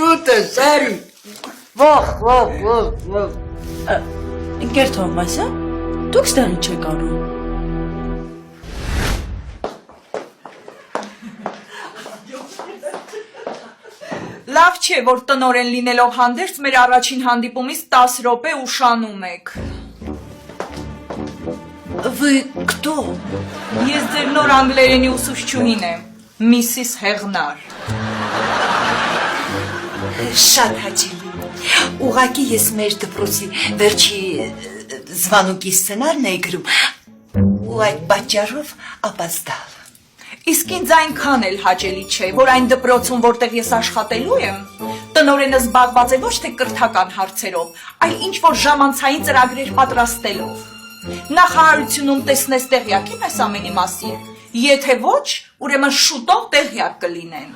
շուտ է, Սարի։ Ող։ Ընկեր Թովմասը, դուք ստեղ ինչ եք անում։ Լավ չէ, որ տնօրեն լինելով հանդերձ մեր առաջին հանդիպումից 10 րոպե ուշանում եք։ Вы кто? Ես ձեր նոր անգլերենի ուսուցչուհին եմ, Միսիս Հեղնար։ Շատ հաճելի։ Ուղղակի ես մեր դպրոցի վերջի զվանուկի սցենարն էի գրում, ու այդ պատճառով ապաստալ։ Իսկ ինձ այնքան էլ հաճելի չէ, որ այն դպրոցում, որտեղ ես աշխատելու եմ, տնօրենը զբաղված է ոչ թե կրթական հարցերով, այլ ինչ-որ ժամանցային ծրագրեր պատրաստելով։ Նախարարությունում տեսնես տեղյակ եմ այս ամենի մասին, եթե ոչ, ուրեմն շուտով տեղյակ կլինեն։